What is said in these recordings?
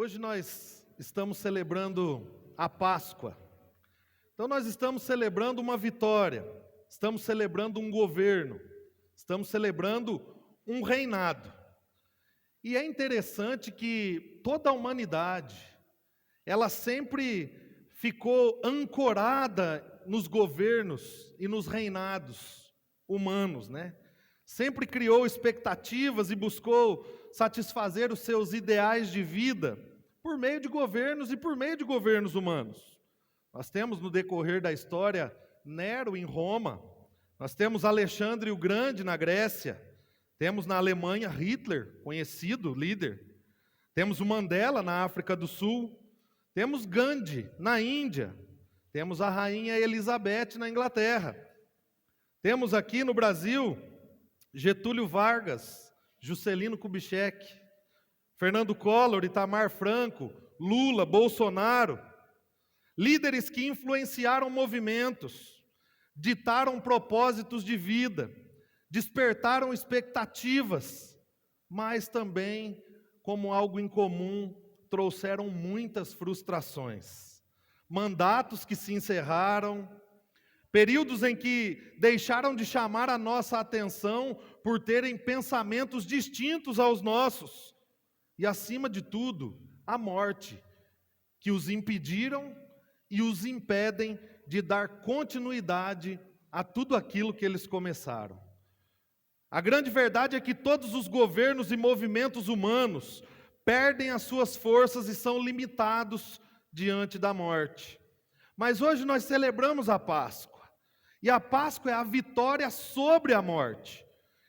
Hoje nós estamos celebrando a Páscoa. Então nós estamos celebrando uma vitória, estamos celebrando um governo, estamos celebrando um reinado. E é interessante que toda a humanidade, ela sempre ficou ancorada nos governos e nos reinados humanos, né? Sempre criou expectativas e buscou satisfazer os seus ideais de vida por meio de governos e por meio de governos humanos. Nós temos no decorrer da história Nero em Roma, nós temos Alexandre o Grande na Grécia, temos na Alemanha Hitler, conhecido líder, temos o Mandela na África do Sul, temos Gandhi na Índia, temos a Rainha Elizabeth na Inglaterra, temos aqui no Brasil Getúlio Vargas, Juscelino Kubitschek, Fernando Collor, Itamar Franco, Lula, Bolsonaro, líderes que influenciaram movimentos, ditaram propósitos de vida, despertaram expectativas, mas também, como algo incomum, trouxeram muitas frustrações. Mandatos que se encerraram, períodos em que deixaram de chamar a nossa atenção por terem pensamentos distintos aos nossos. E, acima de tudo, a morte, que os impediram e os impedem de dar continuidade a tudo aquilo que eles começaram. A grande verdade é que todos os governos e movimentos humanos perdem as suas forças e são limitados diante da morte. Mas hoje nós celebramos a Páscoa. E a Páscoa é a vitória sobre a morte.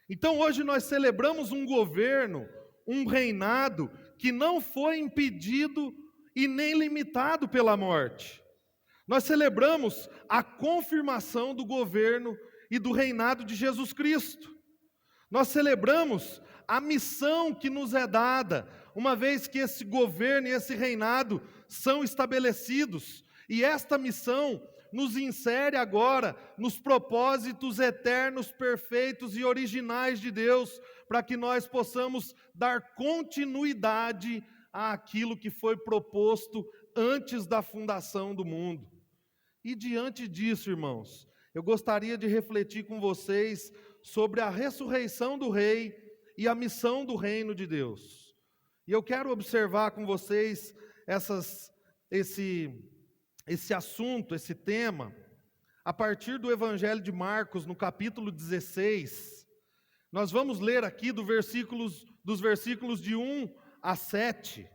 Então hoje nós celebramos um governo, um reinado que não foi impedido e nem limitado pela morte. Nós celebramos a confirmação do governo e do reinado de Jesus Cristo. Nós celebramos a missão que nos é dada, uma vez que esse governo e esse reinado são estabelecidos. E esta missão nos insere agora nos propósitos eternos, perfeitos e originais de Deus, para que nós possamos dar continuidade àquilo que foi proposto antes da fundação do mundo. E diante disso, irmãos, eu gostaria de refletir com vocês sobre a ressurreição do Rei e a missão do reino de Deus. E eu quero observar com vocês esse assunto, esse tema, a partir do Evangelho de Marcos, no capítulo 16. Nós vamos ler aqui dos versículos de 1 a 7,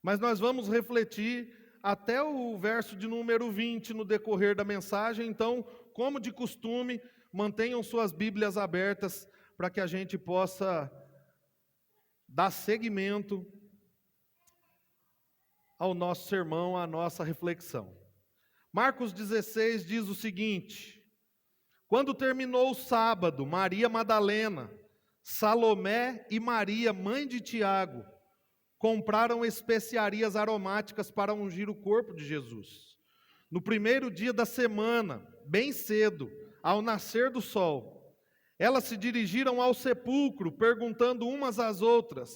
mas nós vamos refletir até o verso de número 20 no decorrer da mensagem. Então, como de costume, mantenham suas Bíblias abertas para que a gente possa dar seguimento ao nosso sermão, à nossa reflexão. Marcos 16 diz o seguinte: quando terminou o sábado, Maria Madalena, Salomé e Maria, mãe de Tiago, compraram especiarias aromáticas para ungir o corpo de Jesus. No primeiro dia da semana, bem cedo, ao nascer do sol, elas se dirigiram ao sepulcro, perguntando umas às outras: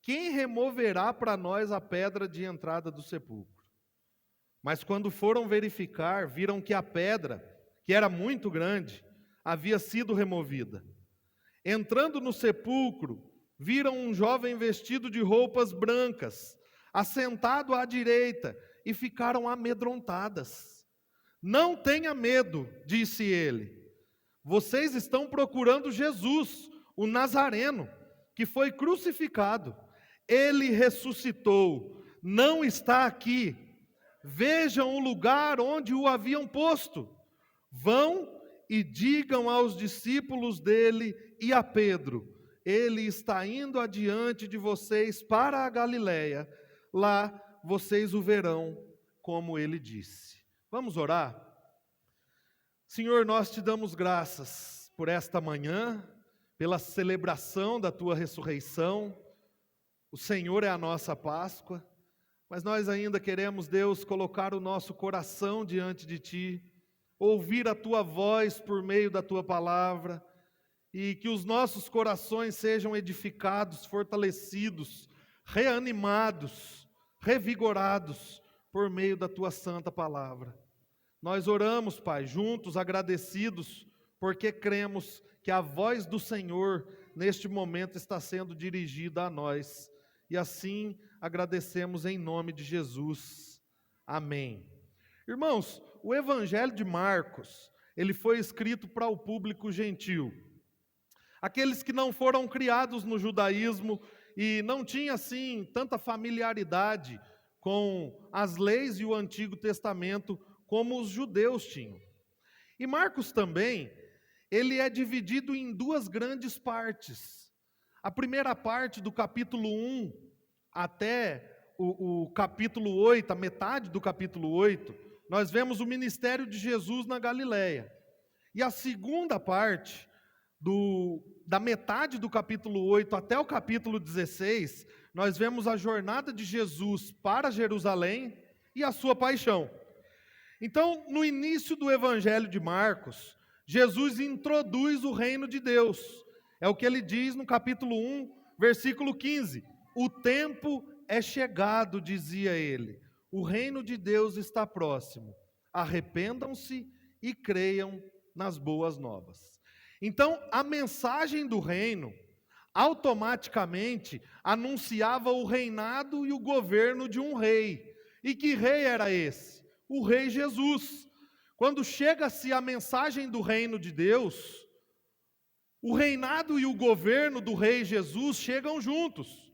quem removerá para nós a pedra de entrada do sepulcro? Mas quando foram verificar, viram que a pedra, que era muito grande, havia sido removida. Entrando no sepulcro, viram um jovem vestido de roupas brancas, assentado à direita, e ficaram amedrontadas. Não tenha medo, disse ele. Vocês estão procurando Jesus, o Nazareno, que foi crucificado. Ele ressuscitou, não está aqui. Vejam o lugar onde o haviam posto. Vão e digam aos discípulos dele e a Pedro: ele está indo adiante de vocês para a Galileia. Lá vocês o verão, como ele disse. Vamos orar? Senhor, nós te damos graças por esta manhã, pela celebração da tua ressurreição. O Senhor é a nossa Páscoa, mas nós ainda queremos, Deus, colocar o nosso coração diante de ti, ouvir a tua voz por meio da tua palavra, e que os nossos corações sejam edificados, fortalecidos, reanimados, revigorados por meio da tua santa palavra. Nós oramos, Pai, juntos, agradecidos, porque cremos que a voz do Senhor neste momento está sendo dirigida a nós. E assim agradecemos em nome de Jesus. Amém. Irmãos, o Evangelho de Marcos, ele foi escrito para o público gentil. Aqueles que não foram criados no judaísmo e não tinham, assim, tanta familiaridade com as leis e o Antigo Testamento como os judeus tinham. E Marcos também, ele é dividido em duas grandes partes. A primeira parte, do capítulo 1 até o capítulo 8, a metade do capítulo 8, nós vemos o ministério de Jesus na Galileia. E a segunda parte, da metade do capítulo 8 até o capítulo 16, nós vemos a jornada de Jesus para Jerusalém e a sua paixão. Então, no início do Evangelho de Marcos, Jesus introduz o reino de Deus. É o que ele diz no capítulo 1, versículo 15. O tempo é chegado, dizia ele. O reino de Deus está próximo. Arrependam-se e creiam nas boas novas. Então, a mensagem do reino automaticamente anunciava o reinado e o governo de um rei. E que rei era esse? O rei Jesus. Quando chega-se a mensagem do reino de Deus, o reinado e o governo do rei Jesus chegam juntos.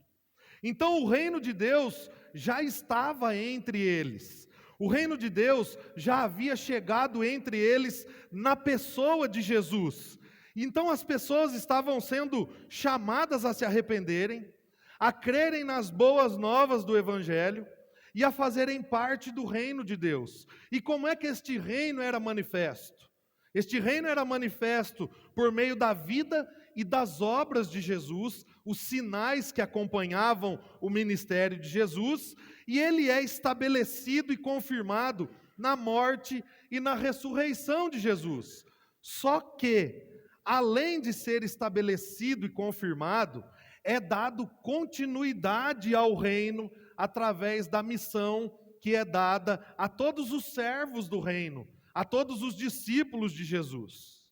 Então o reino de Deus já estava entre eles. O reino de Deus já havia chegado entre eles na pessoa de Jesus. Então as pessoas estavam sendo chamadas a se arrependerem, a crerem nas boas novas do Evangelho e a fazerem parte do reino de Deus. E como é que este reino era manifesto? Este reino era manifesto por meio da vida e das obras de Jesus, os sinais que acompanhavam o ministério de Jesus, e ele é estabelecido e confirmado na morte e na ressurreição de Jesus. Só que, além de ser estabelecido e confirmado, é dado continuidade ao reino através da missão que é dada a todos os servos do reino, a todos os discípulos de Jesus.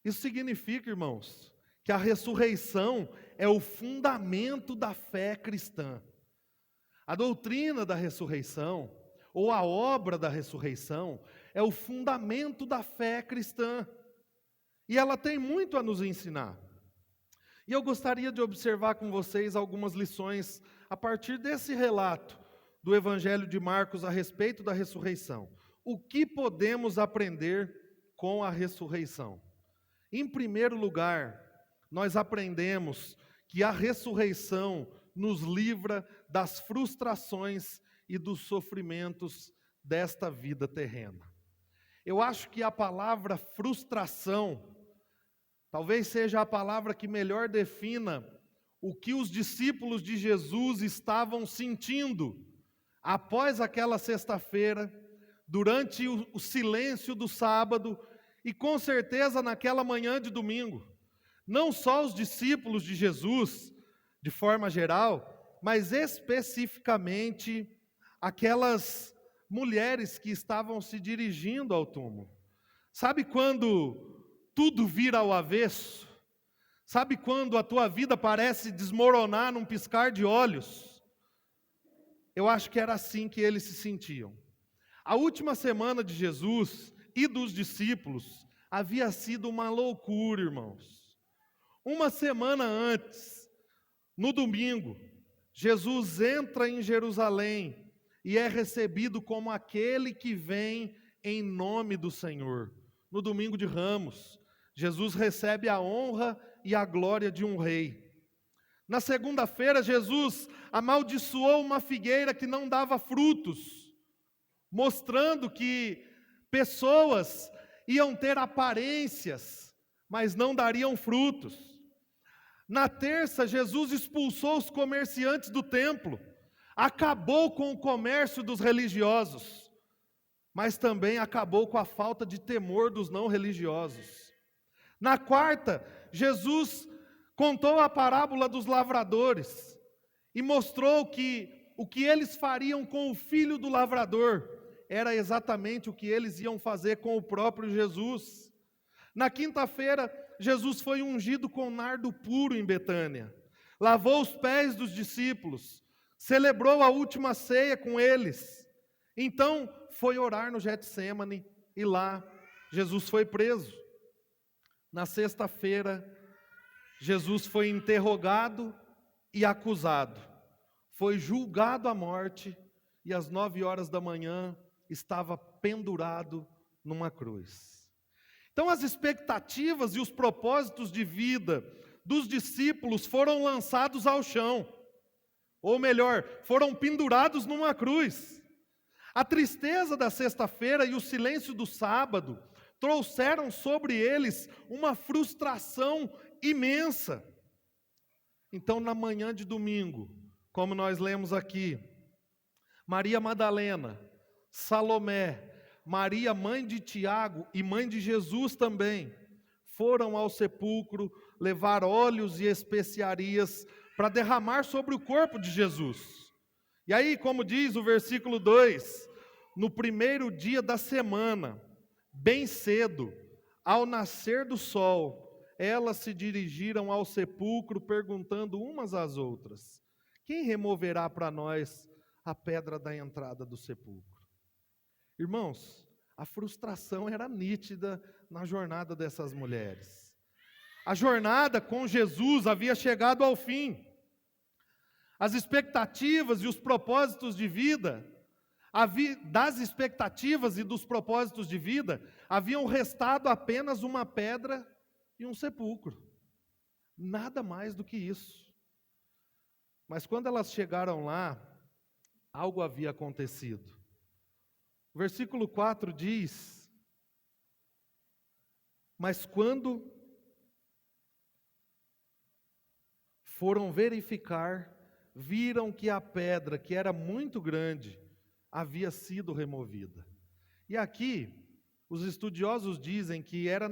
Isso significa, irmãos, que a ressurreição é o fundamento da fé cristã. A doutrina da ressurreição, ou a obra da ressurreição, é o fundamento da fé cristã. E ela tem muito a nos ensinar. E eu gostaria de observar com vocês algumas lições a partir desse relato do Evangelho de Marcos a respeito da ressurreição. O que podemos aprender com a ressurreição? Em primeiro lugar, nós aprendemos que a ressurreição nos livra das frustrações e dos sofrimentos desta vida terrena. Eu acho que a palavra frustração talvez seja a palavra que melhor defina o que os discípulos de Jesus estavam sentindo após aquela sexta-feira, durante o silêncio do sábado e com certeza naquela manhã de domingo. Não só os discípulos de Jesus, de forma geral, mas especificamente aquelas mulheres que estavam se dirigindo ao túmulo. Sabe quando tudo vira ao avesso? Sabe quando a tua vida parece desmoronar num piscar de olhos? Eu acho que era assim que eles se sentiam. A última semana de Jesus e dos discípulos havia sido uma loucura, irmãos. Uma semana antes, no domingo, Jesus entra em Jerusalém e é recebido como aquele que vem em nome do Senhor. No domingo de Ramos, Jesus recebe a honra e a glória de um rei. Na segunda-feira, Jesus amaldiçoou uma figueira que não dava frutos, mostrando que pessoas iam ter aparências, mas não dariam frutos. Na terça, Jesus expulsou os comerciantes do templo, acabou com o comércio dos religiosos, mas também acabou com a falta de temor dos não religiosos. Na quarta, Jesus contou a parábola dos lavradores e mostrou que o que eles fariam com o filho do lavrador era exatamente o que eles iam fazer com o próprio Jesus. Na quinta-feira, Jesus foi ungido com nardo puro em Betânia, lavou os pés dos discípulos, celebrou a última ceia com eles. Então, foi orar no Getsêmani e lá Jesus foi preso. Na sexta-feira, Jesus foi interrogado e acusado. Foi julgado à morte e às 9 horas da manhã estava pendurado numa cruz. Então as expectativas e os propósitos de vida dos discípulos foram lançados ao chão. Ou melhor, foram pendurados numa cruz. A tristeza da sexta-feira e o silêncio do sábado trouxeram sobre eles uma frustração imensa. Então, na manhã de domingo, como nós lemos aqui, Maria Madalena, Salomé, Maria, mãe de Tiago e mãe de Jesus também, foram ao sepulcro levar óleos e especiarias para derramar sobre o corpo de Jesus. E aí, como diz o versículo 2, no primeiro dia da semana, bem cedo, ao nascer do sol, elas se dirigiram ao sepulcro perguntando umas às outras: quem removerá para nós a pedra da entrada do sepulcro? Irmãos, a frustração era nítida na jornada dessas mulheres. A jornada com Jesus havia chegado ao fim. As expectativas e os propósitos de vida, das expectativas e dos propósitos de vida, haviam restado apenas uma pedra e um sepulcro. Nada mais do que isso. Mas quando elas chegaram lá, algo havia acontecido. O versículo 4 diz: mas quando foram verificar, viram que a pedra, que era muito grande, havia sido removida. E aqui, os estudiosos dizem que eram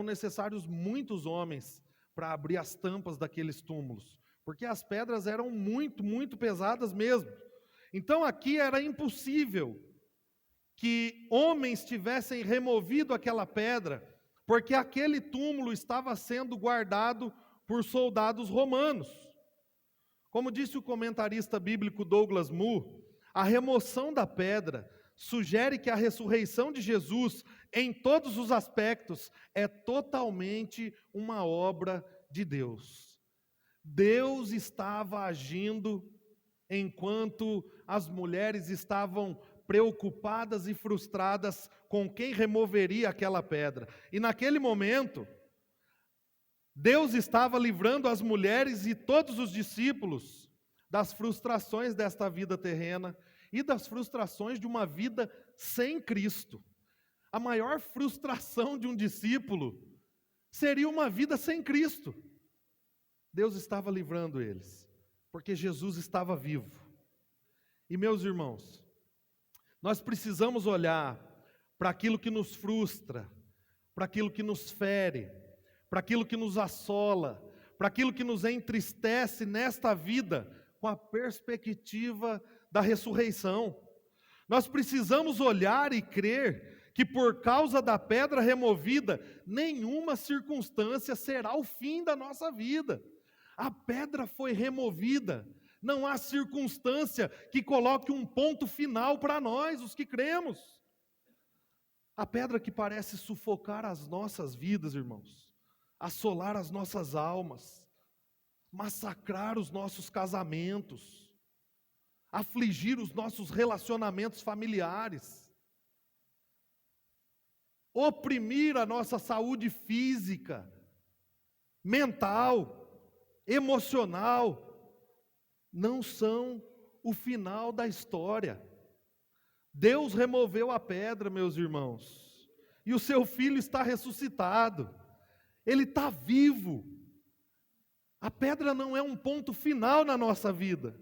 necessários muitos homens para abrir as tampas daqueles túmulos, porque as pedras eram muito, muito pesadas mesmo. Então aqui era impossível que homens tivessem removido aquela pedra, porque aquele túmulo estava sendo guardado por soldados romanos. Como disse o comentarista bíblico Douglas Moo, a remoção da pedra sugere que a ressurreição de Jesus, em todos os aspectos, é totalmente uma obra de Deus. Deus estava agindo enquanto as mulheres estavam preocupadas e frustradas com quem removeria aquela pedra. E naquele momento, Deus estava livrando as mulheres e todos os discípulos das frustrações desta vida terrena e das frustrações de uma vida sem Cristo. A maior frustração de um discípulo seria uma vida sem Cristo. Deus estava livrando eles, porque Jesus estava vivo. E meus irmãos, nós precisamos olhar para aquilo que nos frustra, para aquilo que nos fere, para aquilo que nos assola, para aquilo que nos entristece nesta vida, com a perspectiva da ressurreição. Nós precisamos olhar e crer que por causa da pedra removida, nenhuma circunstância será o fim da nossa vida. A pedra foi removida. Não há circunstância que coloque um ponto final para nós, os que cremos. A pedra que parece sufocar as nossas vidas, irmãos, assolar as nossas almas, massacrar os nossos casamentos, afligir os nossos relacionamentos familiares, oprimir a nossa saúde física, mental, emocional, não são o final da história. Deus removeu a pedra, meus irmãos, e o seu filho está ressuscitado, ele está vivo. A pedra não é um ponto final na nossa vida.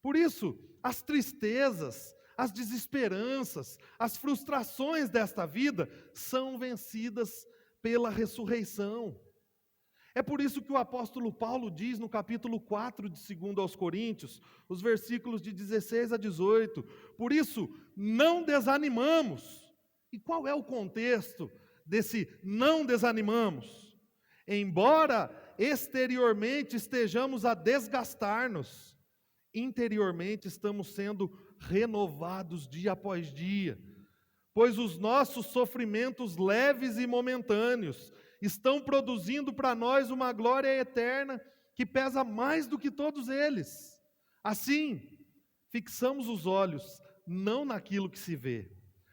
Por isso, as tristezas, as desesperanças, as frustrações desta vida são vencidas pela ressurreição. É por isso que o apóstolo Paulo diz no capítulo 4 de 2 aos Coríntios, os versículos de 16 a 18, por isso não desanimamos. E qual é o contexto desse não desanimamos? Embora exteriormente estejamos a desgastar-nos, interiormente estamos sendo renovados dia após dia, pois os nossos sofrimentos leves e momentâneos estão produzindo para nós uma glória eterna que pesa mais do que todos eles. Assim, fixamos os olhos não naquilo que se vê,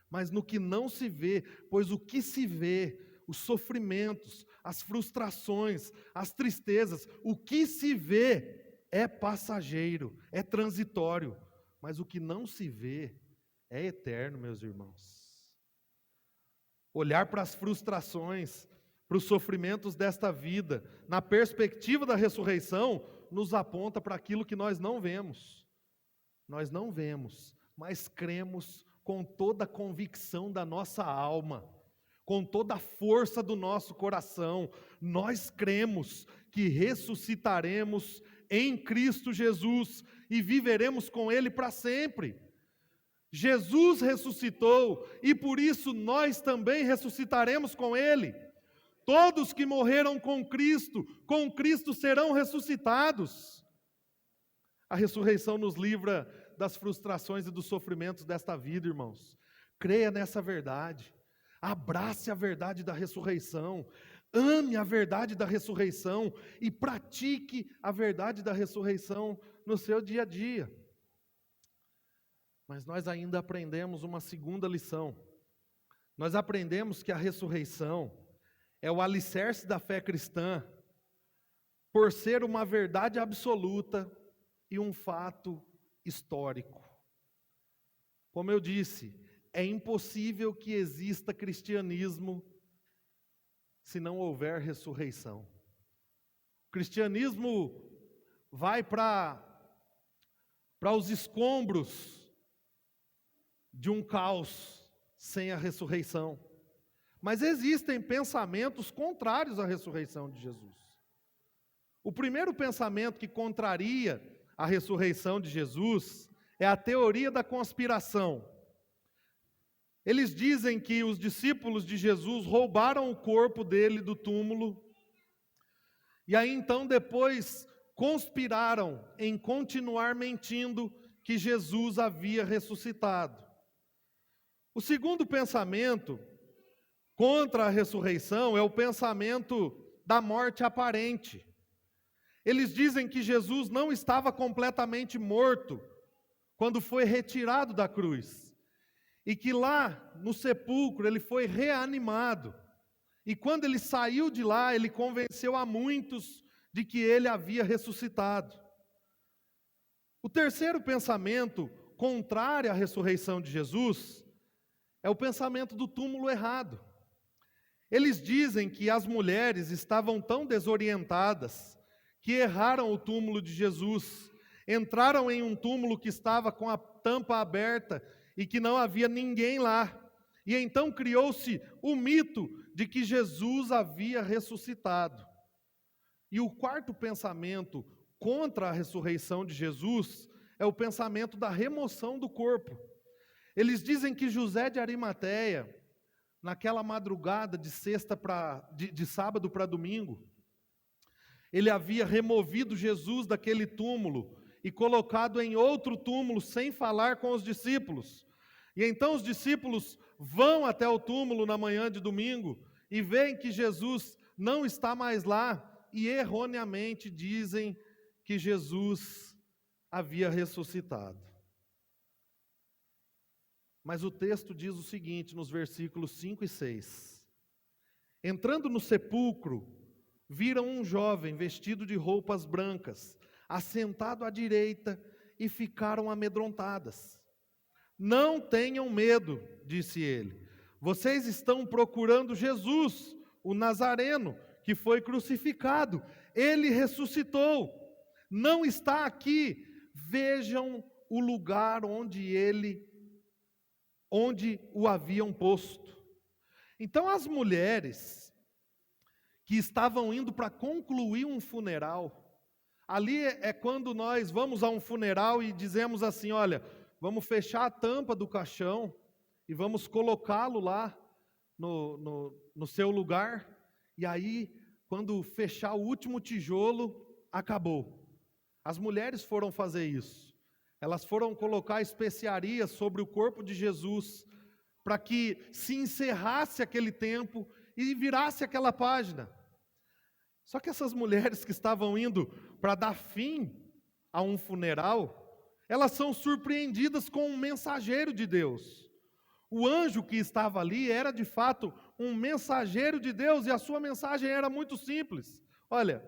mas no que não se vê, pois o que se vê, os sofrimentos, as frustrações, as tristezas, o que se vê é passageiro, é transitório, mas o que não se vê é eterno, meus irmãos. Olhar para as frustrações, para os sofrimentos desta vida, na perspectiva da ressurreição, nos aponta para aquilo que nós não vemos. Nós não vemos, mas cremos com toda a convicção da nossa alma, com toda a força do nosso coração. Nós cremos que ressuscitaremos em Cristo Jesus e viveremos com Ele para sempre. Jesus ressuscitou e por isso nós também ressuscitaremos com Ele. Todos que morreram com Cristo serão ressuscitados. A ressurreição nos livra das frustrações e dos sofrimentos desta vida, irmãos. Creia nessa verdade. Abrace a verdade da ressurreição. Ame a verdade da ressurreição e pratique a verdade da ressurreição no seu dia a dia. Mas nós ainda aprendemos uma segunda lição. Nós aprendemos que a ressurreição é o alicerce da fé cristã, por ser uma verdade absoluta e um fato histórico. Como eu disse, é impossível que exista cristianismo se não houver ressurreição. O cristianismo vai para os escombros de um caos sem a ressurreição. Mas existem pensamentos contrários à ressurreição de Jesus. O primeiro pensamento que contraria a ressurreição de Jesus é a teoria da conspiração. Eles dizem que os discípulos de Jesus roubaram o corpo dele do túmulo, e aí então depois conspiraram em continuar mentindo que Jesus havia ressuscitado. O segundo pensamento contra a ressurreição é o pensamento da morte aparente. Eles dizem que Jesus não estava completamente morto quando foi retirado da cruz, e que lá no sepulcro ele foi reanimado, e quando ele saiu de lá, ele convenceu a muitos de que ele havia ressuscitado. O terceiro pensamento contrário à ressurreição de Jesus é o pensamento do túmulo errado. Eles dizem que as mulheres estavam tão desorientadas que erraram o túmulo de Jesus, entraram em um túmulo que estava com a tampa aberta e que não havia ninguém lá. E então criou-se o mito de que Jesus havia ressuscitado. E o quarto pensamento contra a ressurreição de Jesus é o pensamento da remoção do corpo. Eles dizem que José de Arimateia, naquela madrugada de sábado para domingo, ele havia removido Jesus daquele túmulo e colocado em outro túmulo sem falar com os discípulos. E então os discípulos vão até o túmulo na manhã de domingo e veem que Jesus não está mais lá e erroneamente dizem que Jesus havia ressuscitado. Mas o texto diz o seguinte nos versículos 5 e 6. Entrando no sepulcro, viram um jovem vestido de roupas brancas, assentado à direita, e ficaram amedrontadas. Não tenham medo, disse ele. Vocês estão procurando Jesus, o Nazareno, que foi crucificado. Ele ressuscitou. Não está aqui. Vejam o lugar onde o haviam posto. Então as mulheres que estavam indo para concluir um funeral. Ali é quando nós vamos a um funeral e dizemos assim, olha, vamos fechar a tampa do caixão e vamos colocá-lo lá no seu lugar, e aí, quando fechar o último tijolo, acabou. As mulheres foram fazer isso. Elas foram colocar especiarias sobre o corpo de Jesus, para que se encerrasse aquele tempo e virasse aquela página. Só que essas mulheres que estavam indo para dar fim a um funeral, elas são surpreendidas com um mensageiro de Deus. O anjo que estava ali era de fato um mensageiro de Deus, e a sua mensagem era muito simples. Olha,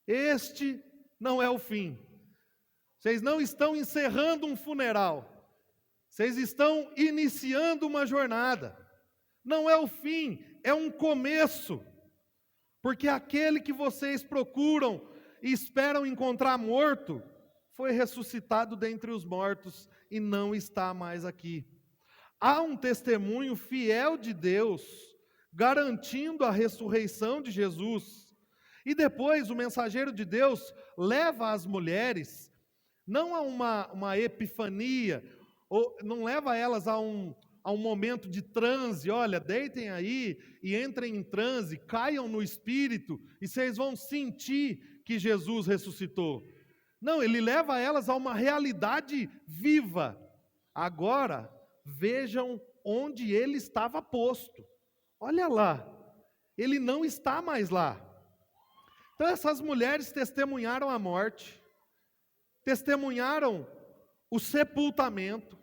este não é o fim. Vocês não estão encerrando um funeral. Vocês estão iniciando uma jornada. Não é o fim, é um começo. Porque aquele que vocês procuram e esperam encontrar morto, foi ressuscitado dentre os mortos e não está mais aqui. Há um testemunho fiel de Deus, garantindo a ressurreição de Jesus. E depois o mensageiro de Deus leva as mulheres, não a uma epifania, ou não leva elas a um momento de transe, olha, deitem aí e entrem em transe, caiam no Espírito, e vocês vão sentir que Jesus ressuscitou. Não, ele leva elas a uma realidade viva. Agora, vejam onde ele estava posto. Olha lá, ele não está mais lá. Então essas mulheres testemunharam a morte, testemunharam o sepultamento,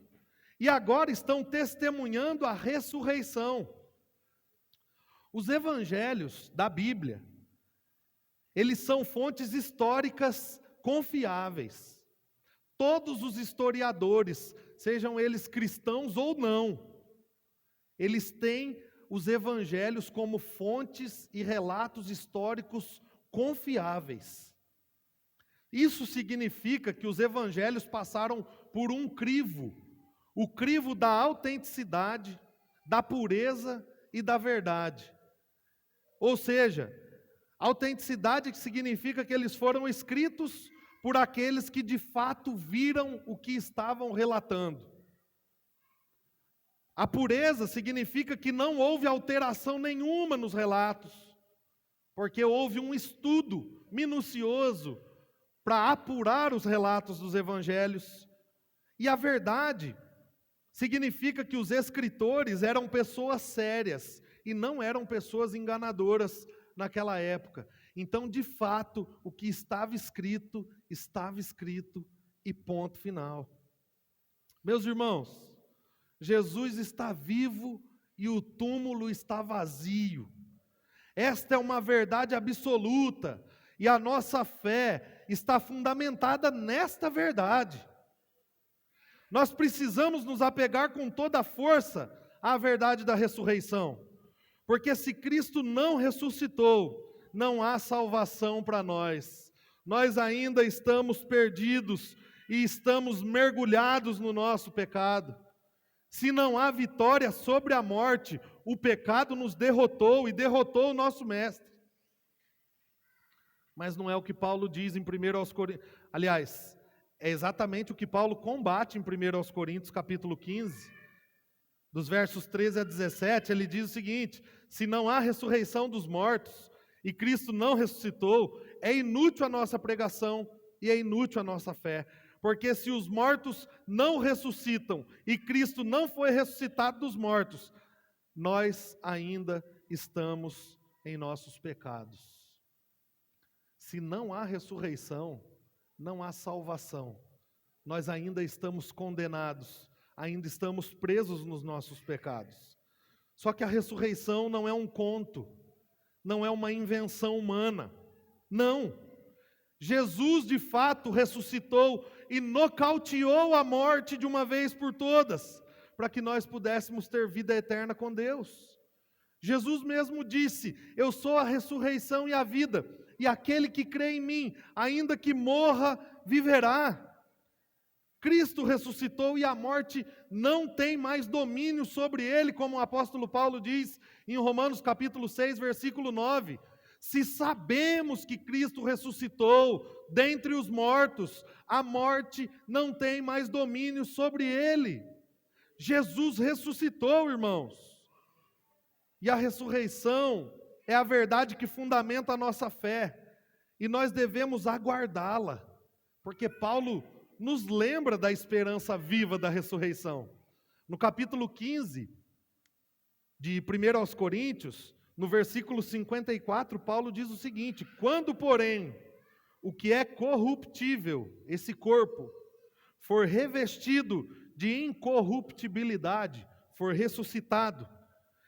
e agora estão testemunhando a ressurreição. Os evangelhos da Bíblia, eles são fontes históricas confiáveis. Todos os historiadores, sejam eles cristãos ou não, eles têm os evangelhos como fontes e relatos históricos confiáveis. Isso significa que os evangelhos passaram por um crivo, o crivo da autenticidade, da pureza e da verdade. Ou seja, autenticidade significa que eles foram escritos por aqueles que de fato viram o que estavam relatando. A pureza significa que não houve alteração nenhuma nos relatos, porque houve um estudo minucioso para apurar os relatos dos evangelhos. E a verdade significa que os escritores eram pessoas sérias e não eram pessoas enganadoras naquela época. Então, de fato, o que estava escrito e ponto final. Meus irmãos, Jesus está vivo e o túmulo está vazio. Esta é uma verdade absoluta e a nossa fé está fundamentada nesta verdade. Nós precisamos nos apegar com toda a força à verdade da ressurreição, porque se Cristo não ressuscitou, não há salvação para nós. Nós ainda estamos perdidos e estamos mergulhados no nosso pecado. Se não há vitória sobre a morte, o pecado nos derrotou e derrotou o nosso mestre. Mas não é o que Paulo diz em 1 Coríntios. Aliás, é exatamente o que Paulo combate em 1 Coríntios capítulo 15, dos versos 13 a 17, ele diz o seguinte: se não há ressurreição dos mortos, e Cristo não ressuscitou, é inútil a nossa pregação e é inútil a nossa fé. Porque se os mortos não ressuscitam e Cristo não foi ressuscitado dos mortos, nós ainda estamos em nossos pecados. Se não há ressurreição, não há salvação. Nós ainda estamos condenados, ainda estamos presos nos nossos pecados. Só que a ressurreição não é um conto, não é uma invenção humana. Não. Jesus de fato ressuscitou e nocauteou a morte de uma vez por todas, para que nós pudéssemos ter vida eterna com Deus. Jesus mesmo disse: eu sou a ressurreição e a vida, e aquele que crê em mim, ainda que morra, viverá. Cristo ressuscitou e a morte não tem mais domínio sobre ele, como o apóstolo Paulo diz em Romanos capítulo 6, versículo 9. Se sabemos que Cristo ressuscitou dentre os mortos, a morte não tem mais domínio sobre ele. Jesus ressuscitou, irmãos. E a ressurreição é a verdade que fundamenta a nossa fé. E nós devemos aguardá-la. Porque Paulo nos lembra da esperança viva da ressurreição. No capítulo 15 de 1 aos Coríntios, no versículo 54, Paulo diz o seguinte: quando, porém, o que é corruptível, esse corpo, for revestido de incorruptibilidade, for ressuscitado,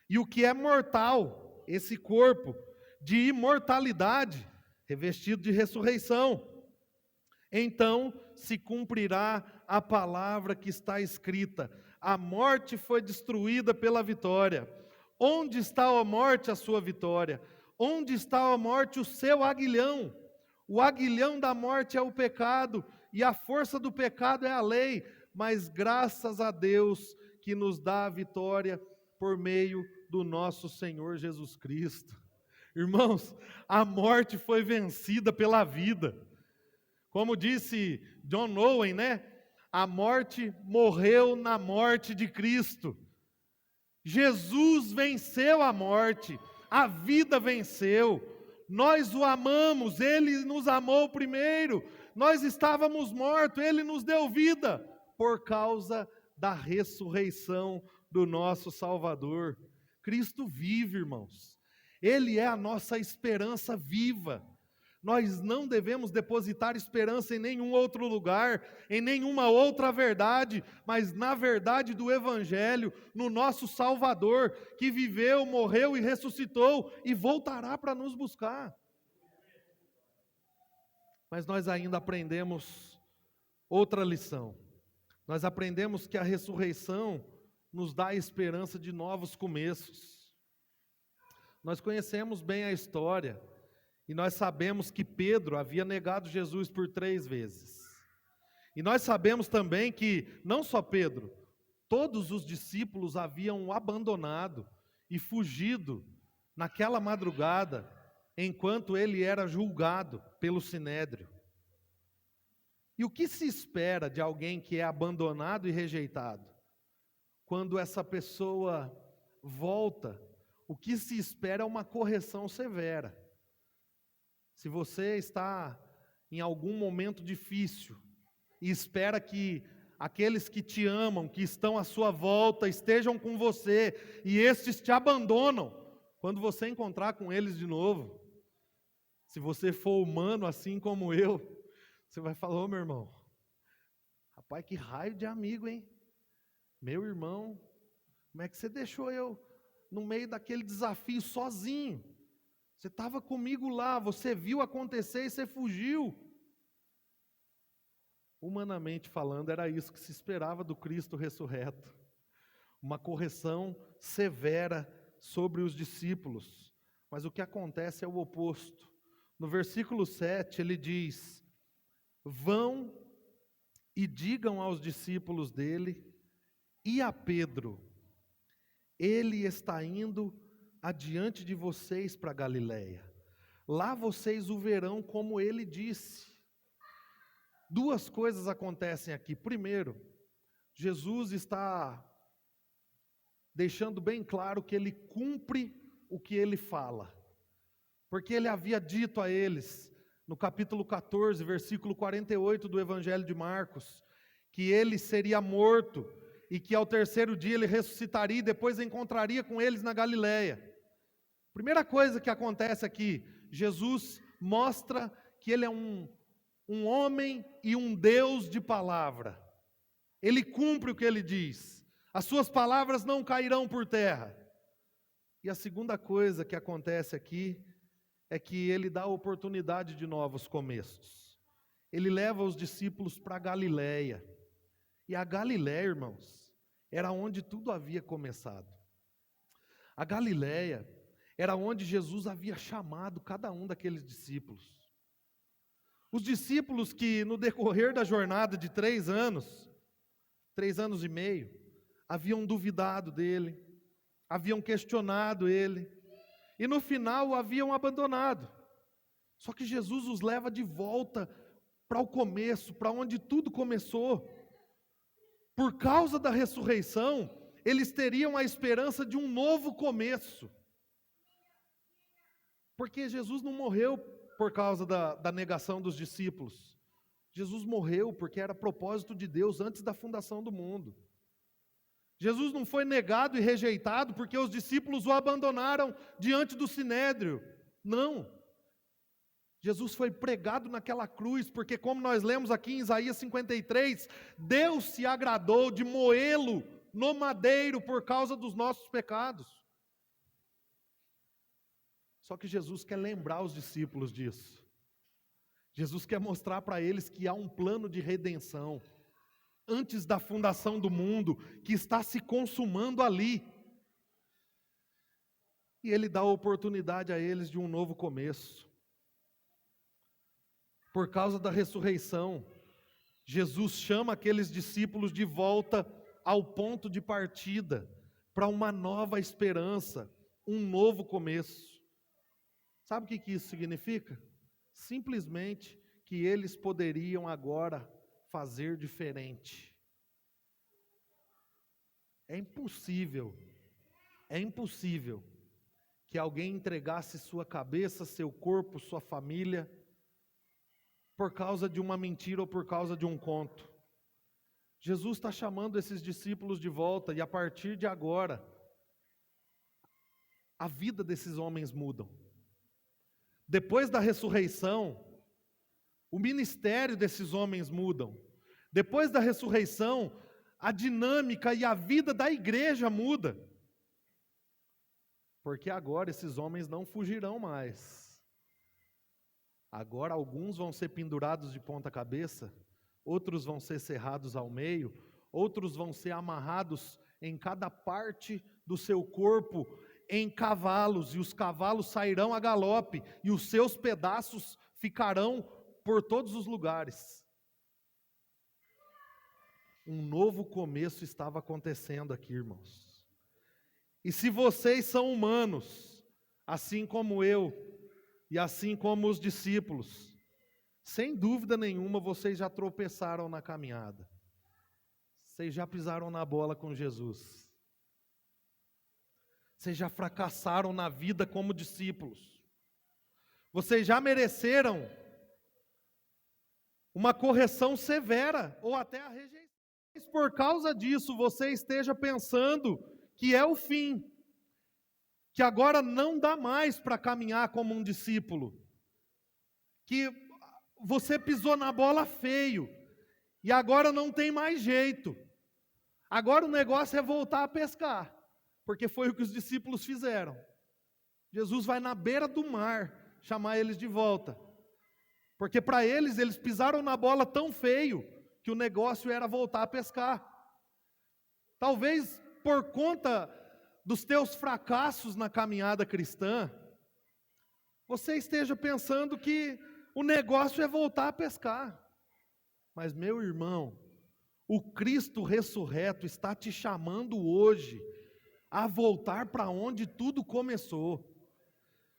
e o que é mortal, esse corpo, de imortalidade, revestido de ressurreição, então se cumprirá a palavra que está escrita: a morte foi destruída pela vitória. Onde está a morte, a sua vitória? Onde está a morte, o seu aguilhão? O aguilhão da morte é o pecado, e a força do pecado é a lei, mas graças a Deus que nos dá a vitória por meio do nosso Senhor Jesus Cristo. Irmãos, a morte foi vencida pela vida. Como disse John Owen, né? A morte morreu na morte de Cristo. Jesus venceu a morte, a vida venceu. Nós o amamos, Ele nos amou primeiro. Nós estávamos mortos, Ele nos deu vida por causa da ressurreição do nosso Salvador. Cristo vive, irmãos. Ele é a nossa esperança viva. Nós não devemos depositar esperança em nenhum outro lugar, em nenhuma outra verdade, mas na verdade do Evangelho, no nosso Salvador, que viveu, morreu e ressuscitou e voltará para nos buscar. Mas nós ainda aprendemos outra lição. Nós aprendemos que a ressurreição nos dá a esperança de novos começos. Nós conhecemos bem a história. E nós sabemos que Pedro havia negado Jesus por 3 vezes. E nós sabemos também que, não só Pedro, todos os discípulos haviam o abandonado e fugido naquela madrugada, enquanto ele era julgado pelo Sinédrio. E o que se espera de alguém que é abandonado e rejeitado? Quando essa pessoa volta, o que se espera é uma correção severa. Se você está em algum momento difícil e espera que aqueles que te amam, que estão à sua volta, estejam com você e estes te abandonam, quando você encontrar com eles de novo, se você for humano assim como eu, você vai falar: ô meu irmão, rapaz, que raio de amigo, hein? Meu irmão, como é que você deixou eu no meio daquele desafio sozinho? Você estava comigo lá, você viu acontecer e você fugiu. Humanamente falando, era isso que se esperava do Cristo ressurreto. Uma correção severa sobre os discípulos. Mas o que acontece é o oposto. No versículo 7 ele diz: vão e digam aos discípulos dele e a Pedro: ele está indo adiante de vocês para Galiléia. Lá vocês o verão como ele disse. 2 coisas acontecem aqui. Primeiro, Jesus está deixando bem claro que ele cumpre o que ele fala. Porque ele havia dito a eles, no capítulo 14, versículo 48 do Evangelho de Marcos, que ele seria morto e que ao 3º dia ele ressuscitaria e depois encontraria com eles na Galiléia. Primeira coisa que acontece aqui, Jesus mostra que ele é um homem e um Deus de palavra. Ele cumpre o que ele diz. As suas palavras não cairão por terra. E a segunda coisa que acontece aqui é que ele dá oportunidade de novos começos. Ele leva os discípulos para Galiléia. E a Galiléia, irmãos, era onde tudo havia começado. A Galiléia era onde Jesus havia chamado cada um daqueles discípulos. Os discípulos que no decorrer da jornada de 3 anos, 3 anos e meio, haviam duvidado dele, haviam questionado ele, e no final o haviam abandonado. Só que Jesus os leva de volta para o começo, para onde tudo começou. Por causa da ressurreição, eles teriam a esperança de um novo começo. Porque Jesus não morreu por causa da negação dos discípulos. Jesus morreu porque era propósito de Deus antes da fundação do mundo. Jesus não foi negado e rejeitado porque os discípulos o abandonaram diante do sinédrio. Não. Jesus foi pregado naquela cruz porque, como nós lemos aqui em Isaías 53, Deus se agradou de moê-lo no madeiro por causa dos nossos pecados. Só que Jesus quer lembrar os discípulos disso. Jesus quer mostrar para eles que há um plano de redenção antes da fundação do mundo, que está se consumando ali. E Ele dá a oportunidade a eles de um novo começo. Por causa da ressurreição, Jesus chama aqueles discípulos de volta ao ponto de partida, para uma nova esperança, um novo começo. Sabe o que isso significa? Simplesmente que eles poderiam agora fazer diferente. É impossível que alguém entregasse sua cabeça, seu corpo, sua família, por causa de uma mentira ou por causa de um conto. Jesus está chamando esses discípulos de volta, e a partir de agora, a vida desses homens muda. Depois da ressurreição, o ministério desses homens mudam. Depois da ressurreição, a dinâmica e a vida da igreja muda. Porque agora esses homens não fugirão mais. Agora alguns vão ser pendurados de ponta cabeça, outros vão ser cerrados ao meio, outros vão ser amarrados em cada parte do seu corpo em cavalos, e os cavalos sairão a galope, e os seus pedaços ficarão por todos os lugares. Um novo começo estava acontecendo aqui, irmãos. E se vocês são humanos, assim como eu, e assim como os discípulos, sem dúvida nenhuma vocês já tropeçaram na caminhada. Vocês já pisaram na bola com Jesus. Vocês já fracassaram na vida como discípulos. Vocês já mereceram uma correção severa, ou até a rejeição. Mas por causa disso, você esteja pensando que é o fim, que agora não dá mais para caminhar como um discípulo, que você pisou na bola feio, e agora não tem mais jeito. Agora o negócio é voltar a pescar. Porque foi o que os discípulos fizeram. Jesus vai na beira do mar chamar eles de volta. Porque para eles pisaram na bola tão feio que o negócio era voltar a pescar. Talvez por conta dos teus fracassos na caminhada cristã, você esteja pensando que o negócio é voltar a pescar. Mas, meu irmão, o Cristo ressurreto está te chamando hoje a voltar para onde tudo começou.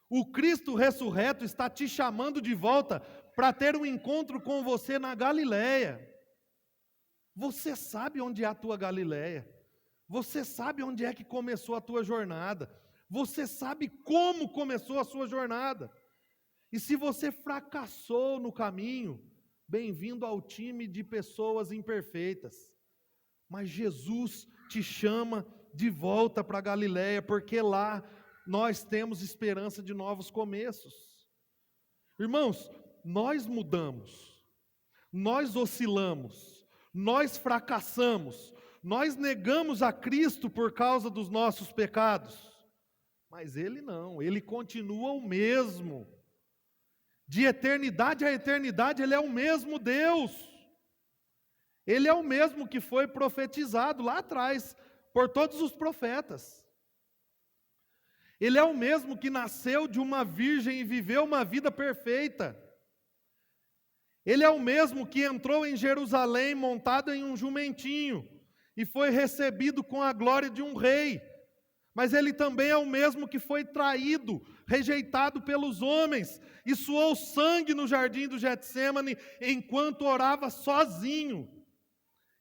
O Cristo ressurreto está te chamando de volta para ter um encontro com você na Galileia. Você sabe onde é a tua Galileia. Você sabe onde é que começou a tua jornada. Você sabe como começou a sua jornada. E se você fracassou no caminho, bem-vindo ao time de pessoas imperfeitas. Mas Jesus te chama de volta para Galileia, porque lá nós temos esperança de novos começos. Irmãos, nós mudamos, nós oscilamos, nós fracassamos, nós negamos a Cristo por causa dos nossos pecados, mas Ele não, Ele continua o mesmo. De eternidade a eternidade, Ele é o mesmo Deus. Ele é o mesmo que foi profetizado lá atrás por todos os profetas. Ele é o mesmo que nasceu de uma virgem e viveu uma vida perfeita. Ele é o mesmo que entrou em Jerusalém montado em um jumentinho e foi recebido com a glória de um rei. Mas Ele também é o mesmo que foi traído, rejeitado pelos homens, e suou sangue no jardim do Getsêmani, enquanto orava sozinho.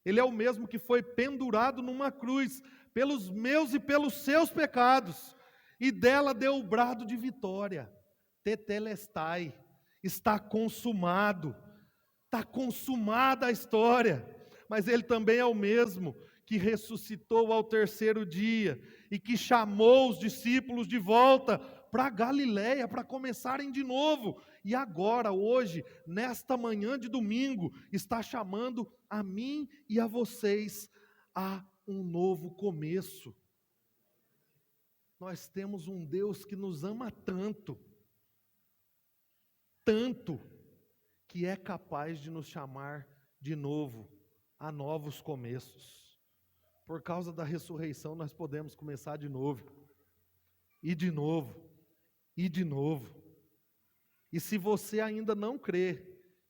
Ele é o mesmo que foi pendurado numa cruz, pelos meus e pelos seus pecados, e dela deu o brado de vitória. Tetelestai, está consumado, está consumada a história. Mas Ele também é o mesmo que ressuscitou ao terceiro dia, e que chamou os discípulos de volta para Galiléia, para começarem de novo. E agora, hoje, nesta manhã de domingo, está chamando a mim e a vocês a um novo começo. Nós temos um Deus que nos ama tanto, que é capaz de nos chamar de novo a novos começos. Por causa da ressurreição, nós podemos começar de novo, e de novo, e de novo. E se você ainda não crê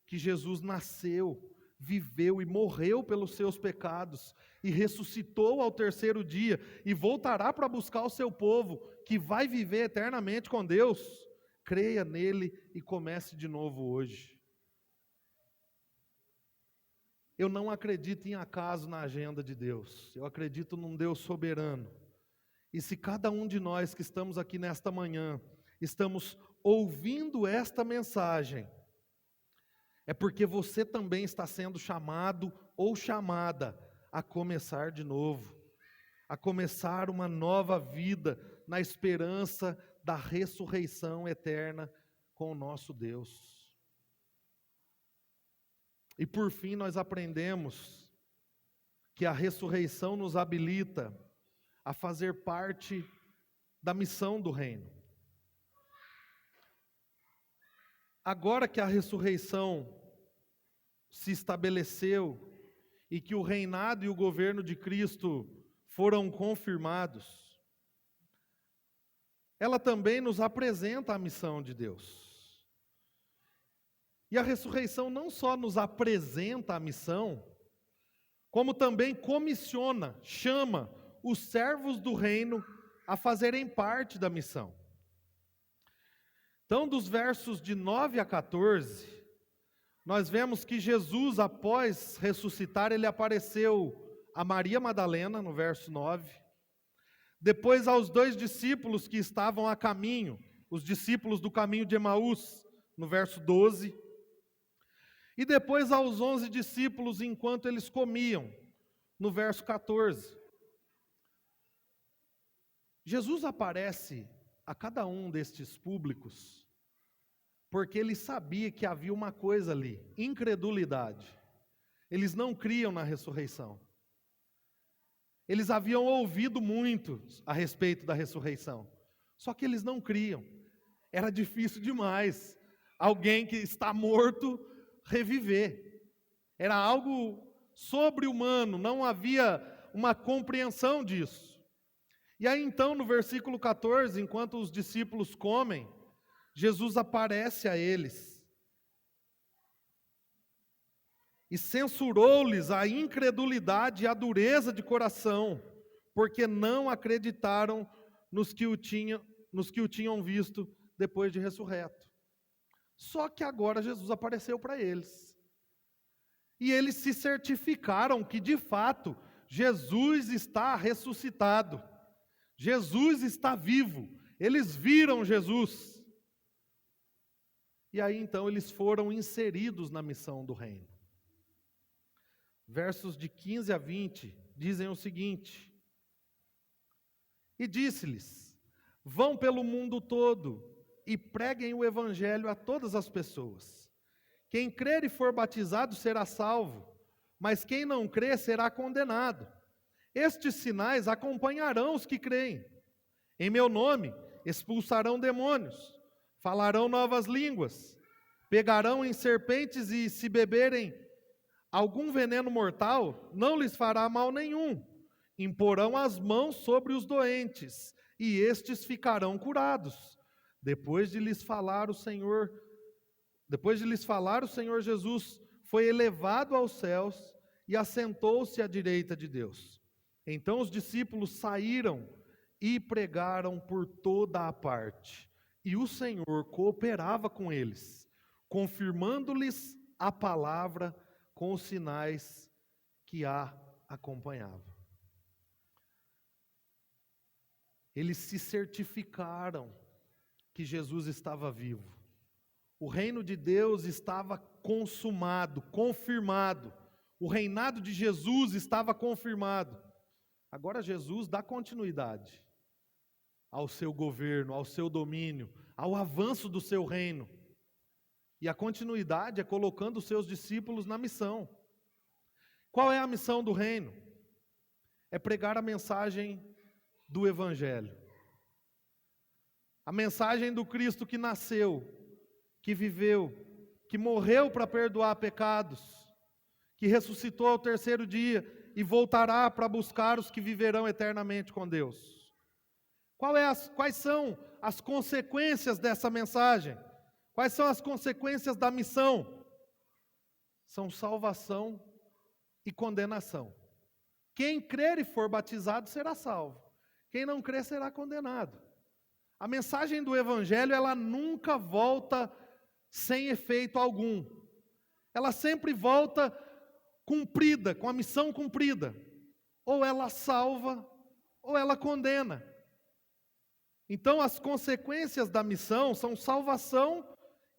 que Jesus nasceu, viveu e morreu pelos seus pecados, e ressuscitou ao terceiro dia, e voltará para buscar o seu povo, que vai viver eternamente com Deus, creia nele e comece de novo hoje. Eu não acredito em acaso na agenda de Deus, eu acredito num Deus soberano. E se cada um de nós que estamos aqui nesta manhã, estamos ouvindo esta mensagem, é porque você também está sendo chamado ou chamada a começar de novo, a começar uma nova vida na esperança da ressurreição eterna com o nosso Deus. E por fim nós aprendemos que a ressurreição nos habilita a fazer parte da missão do reino. Agora que a ressurreição se estabeleceu e que o reinado e o governo de Cristo foram confirmados, ela também nos apresenta a missão de Deus. E a ressurreição não só nos apresenta a missão, como também comissiona, chama os servos do reino a fazerem parte da missão. Então, dos versos de 9 a 14, nós vemos que Jesus, após ressuscitar, ele apareceu a Maria Madalena, no verso 9, depois aos 2 discípulos que estavam a caminho, os discípulos do caminho de Emaús, no verso 12, e depois aos 11 discípulos enquanto eles comiam, no verso 14. Jesus aparece a cada um destes públicos, porque ele sabia que havia uma coisa ali, incredulidade. Eles não criam na ressurreição. Eles haviam ouvido muito a respeito da ressurreição, só que eles não criam. Era difícil demais alguém que está morto reviver. Era algo sobre-humano, não havia uma compreensão disso. E aí então no versículo 14, enquanto os discípulos comem, Jesus aparece a eles e censurou-lhes a incredulidade e a dureza de coração, porque não acreditaram nos que o tinham visto depois de ressurreto. Só que agora Jesus apareceu para eles. E eles se certificaram que de fato Jesus está ressuscitado. Jesus está vivo. Eles viram Jesus. E aí então eles foram inseridos na missão do reino. Versos de 15 a 20 dizem o seguinte: E disse-lhes: Vão pelo mundo todo e preguem o evangelho a todas as pessoas. Quem crer e for batizado será salvo, mas quem não crer será condenado. Estes sinais acompanharão os que creem. Em meu nome expulsarão demônios, falarão novas línguas, pegarão em serpentes e se beberem algum veneno mortal, não lhes fará mal nenhum. Imporão as mãos sobre os doentes e estes ficarão curados. Depois de lhes falar o Senhor Jesus foi elevado aos céus e assentou-se à direita de Deus. Então os discípulos saíram e pregaram por toda a parte. E o Senhor cooperava com eles, confirmando-lhes a palavra com os sinais que a acompanhavam. Eles se certificaram que Jesus estava vivo. O reino de Deus estava consumado, confirmado. O reinado de Jesus estava confirmado. Agora Jesus dá continuidade ao seu governo, ao seu domínio, ao avanço do seu reino. E a continuidade é colocando os seus discípulos na missão. Qual é a missão do reino? É pregar a mensagem do Evangelho. A mensagem do Cristo que nasceu, que viveu, que morreu para perdoar pecados, que ressuscitou ao terceiro dia e voltará para buscar os que viverão eternamente com Deus. Quais são as consequências dessa mensagem? Quais são as consequências da missão? São salvação e condenação. Quem crer e for batizado será salvo. Quem não crer será condenado. A mensagem do Evangelho, ela nunca volta sem efeito algum. Ela sempre volta cumprida, com a missão cumprida. Ou ela salva, ou ela condena. Então, as consequências da missão são salvação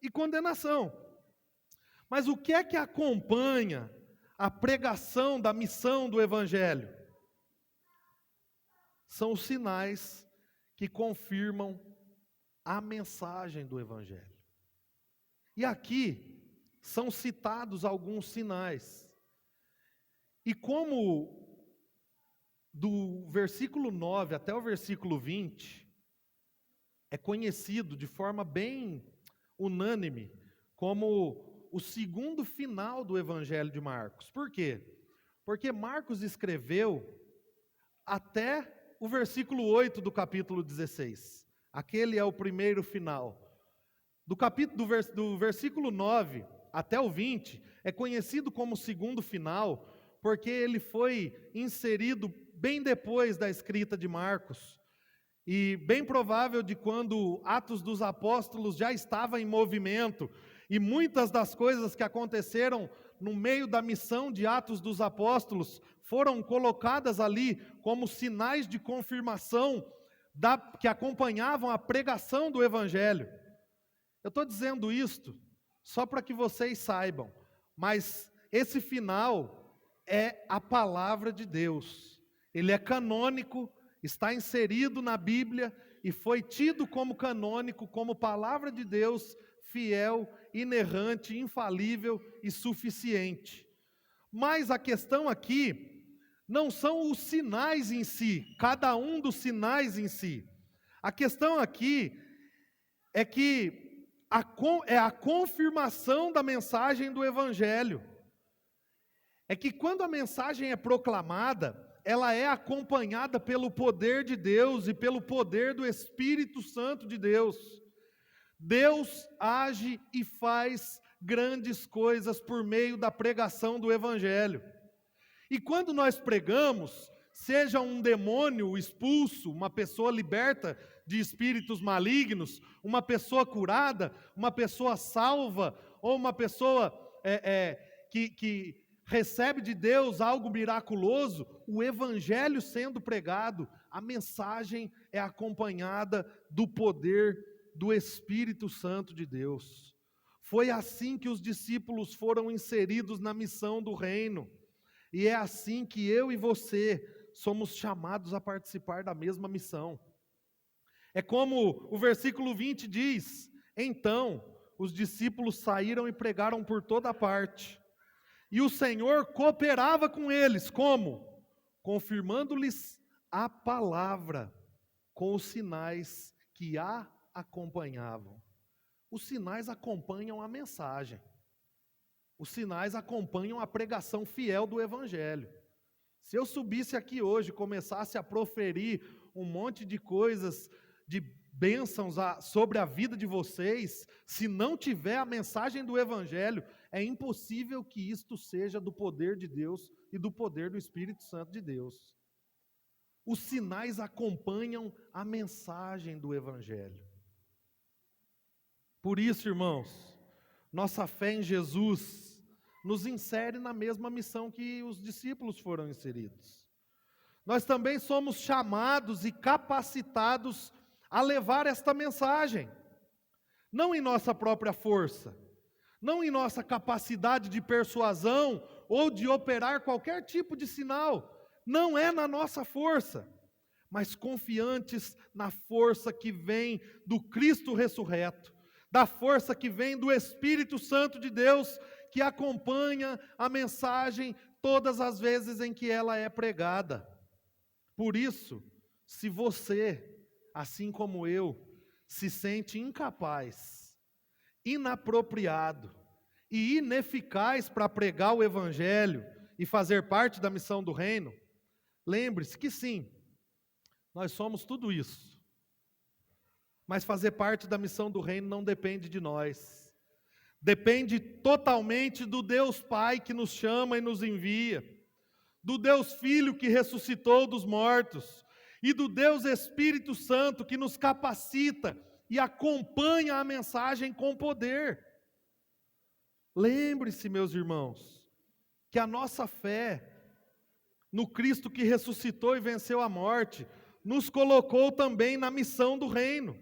e condenação. Mas o que é que acompanha a pregação da missão do Evangelho? São os sinais que confirmam a mensagem do Evangelho. E aqui são citados alguns sinais. E como do versículo 9 até o versículo 20, é conhecido de forma bem unânime como o segundo final do Evangelho de Marcos. Por quê? Porque Marcos escreveu até o versículo 8 do capítulo 16. Aquele é o primeiro final. Do versículo 9 até o 20, é conhecido como o segundo final, porque ele foi inserido bem depois da escrita de Marcos. E bem provável de quando Atos dos Apóstolos já estava em movimento, e muitas das coisas que aconteceram no meio da missão de Atos dos Apóstolos foram colocadas ali como sinais de confirmação que acompanhavam a pregação do Evangelho. Eu estou dizendo isto só para que vocês saibam, mas esse final é a palavra de Deus. Ele é canônico, está inserido na Bíblia e foi tido como canônico, como palavra de Deus, fiel, inerrante, infalível e suficiente. Mas a questão aqui não são os sinais em si, cada um dos sinais em si. A questão aqui é que é a confirmação da mensagem do Evangelho. É que quando a mensagem é proclamada, ela é acompanhada pelo poder de Deus e pelo poder do Espírito Santo de Deus. Deus age e faz grandes coisas por meio da pregação do Evangelho. E quando nós pregamos, seja um demônio expulso, uma pessoa liberta de espíritos malignos, uma pessoa curada, uma pessoa salva, ou uma pessoa que recebe de Deus algo miraculoso, o Evangelho sendo pregado, a mensagem é acompanhada do poder do Espírito Santo de Deus. Foi assim que os discípulos foram inseridos na missão do reino. E é assim que eu e você somos chamados a participar da mesma missão. É como o versículo 20 diz: então os discípulos saíram e pregaram por toda parte. E o Senhor cooperava com eles, como? Confirmando-lhes a palavra com os sinais que a acompanhavam. Os sinais acompanham a mensagem. Os sinais acompanham a pregação fiel do Evangelho. Se eu subisse aqui hoje e começasse a proferir um monte de coisas, de bênçãos sobre a vida de vocês, se não tiver a mensagem do Evangelho, é impossível que isto seja do poder de Deus e do poder do Espírito Santo de Deus. Os sinais acompanham a mensagem do Evangelho. Por isso, irmãos, nossa fé em Jesus nos insere na mesma missão que os discípulos foram inseridos. Nós também somos chamados e capacitados a levar esta mensagem, não em nossa própria força, não em nossa capacidade de persuasão ou de operar qualquer tipo de sinal, não é na nossa força, mas confiantes na força que vem do Cristo ressurreto, da força que vem do Espírito Santo de Deus, que acompanha a mensagem todas as vezes em que ela é pregada. Por isso, se você, assim como eu, se sente incapaz, inapropriado e ineficaz para pregar o Evangelho e fazer parte da missão do reino, lembre-se que sim, nós somos tudo isso. Mas fazer parte da missão do reino não depende de nós. Depende totalmente do Deus Pai que nos chama e nos envia, do Deus Filho que ressuscitou dos mortos e do Deus Espírito Santo que nos capacita e acompanha a mensagem com poder. Lembre-se, meus irmãos, que a nossa fé no Cristo que ressuscitou e venceu a morte nos colocou também na missão do reino.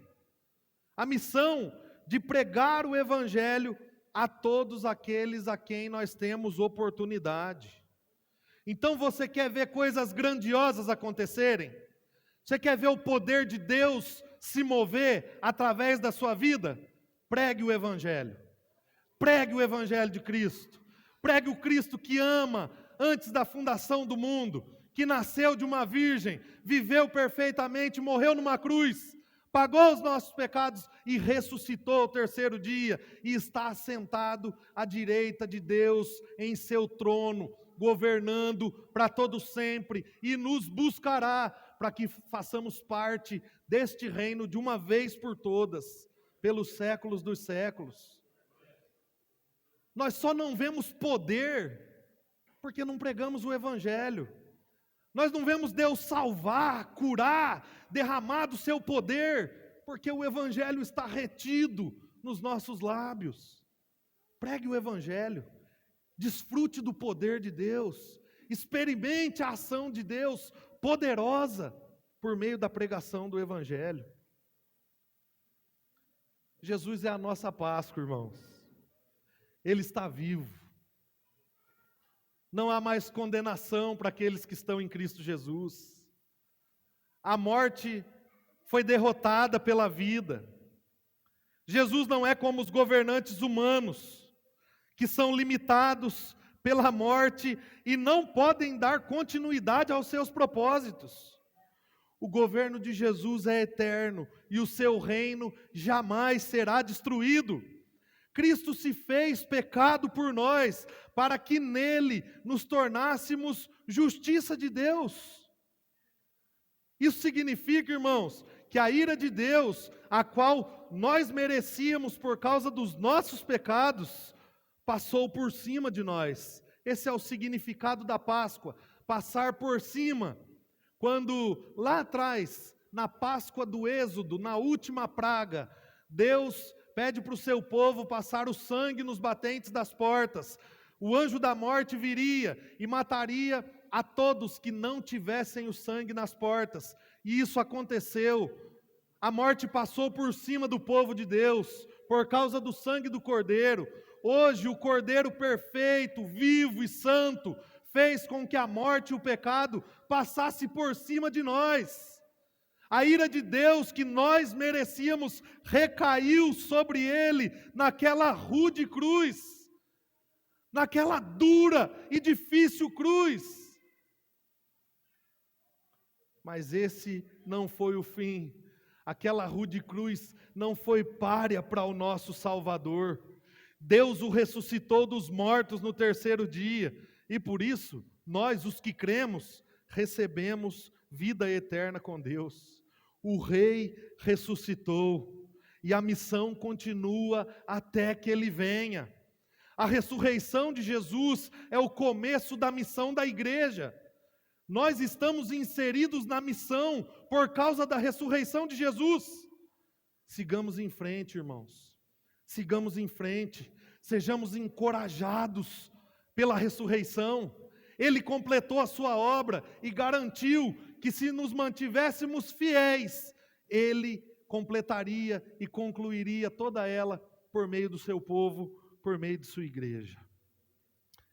A missão de pregar o Evangelho a todos aqueles a quem nós temos oportunidade. Então você quer ver coisas grandiosas acontecerem? Você quer ver o poder de Deus se mover através da sua vida? Pregue o Evangelho. Pregue o Evangelho de Cristo. Pregue o Cristo que ama antes da fundação do mundo, que nasceu de uma virgem, viveu perfeitamente, morreu numa cruz, pagou os nossos pecados e ressuscitou ao terceiro dia, e está assentado à direita de Deus em seu trono, governando para todo sempre, e nos buscará para que façamos parte deste reino de uma vez por todas, pelos séculos dos séculos. Nós só não vemos poder porque não pregamos o Evangelho. Nós não vemos Deus salvar, curar, derramar do seu poder, porque o Evangelho está retido nos nossos lábios. Pregue o Evangelho, desfrute do poder de Deus, experimente a ação de Deus poderosa por meio da pregação do Evangelho. Jesus é a nossa Páscoa, irmãos. Ele está vivo. Não há mais condenação para aqueles que estão em Cristo Jesus. A morte foi derrotada pela vida. Jesus não é como os governantes humanos, que são limitados pela morte e não podem dar continuidade aos seus propósitos. O governo de Jesus é eterno e o seu reino jamais será destruído. Cristo se fez pecado por nós, para que nele nos tornássemos justiça de Deus. Isso significa, irmãos, que a ira de Deus, a qual nós merecíamos por causa dos nossos pecados, passou por cima de nós. Esse é o significado da Páscoa, passar por cima. Quando lá atrás, na Páscoa do Êxodo, na última praga, Deus pede para o seu povo passar o sangue nos batentes das portas. O anjo da morte viria e mataria a todos que não tivessem o sangue nas portas. E isso aconteceu. A morte passou por cima do povo de Deus, por causa do sangue do Cordeiro. Hoje o Cordeiro perfeito, vivo e santo, fez com que a morte e o pecado passasse por cima de nós. A ira de Deus que nós merecíamos recaiu sobre ele naquela rude cruz, naquela dura e difícil cruz. Mas esse não foi o fim. Aquela rude cruz não foi párea para o nosso Salvador. Deus o ressuscitou dos mortos no terceiro dia, e por isso, nós, os que cremos, recebemos vida eterna com Deus. O Rei ressuscitou, e a missão continua até que Ele venha. A ressurreição de Jesus é o começo da missão da igreja. Nós estamos inseridos na missão por causa da ressurreição de Jesus. Sigamos em frente, irmãos. Sigamos em frente. Sejamos encorajados pela ressurreição. Ele completou a sua obra e garantiu que se nos mantivéssemos fiéis, Ele completaria e concluiria toda ela por meio do seu povo, por meio de sua igreja.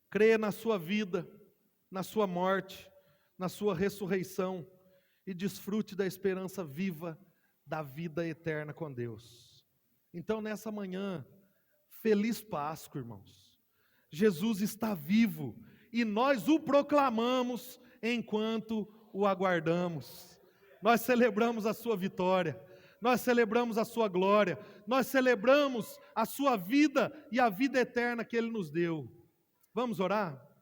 Creia na sua vida, na sua morte, na sua ressurreição e desfrute da esperança viva da vida eterna com Deus. Então, nessa manhã, feliz Páscoa, irmãos. Jesus está vivo e nós o proclamamos enquanto o aguardamos. Nós celebramos a sua vitória, nós celebramos a sua glória, nós celebramos a sua vida e a vida eterna que Ele nos deu. Vamos orar?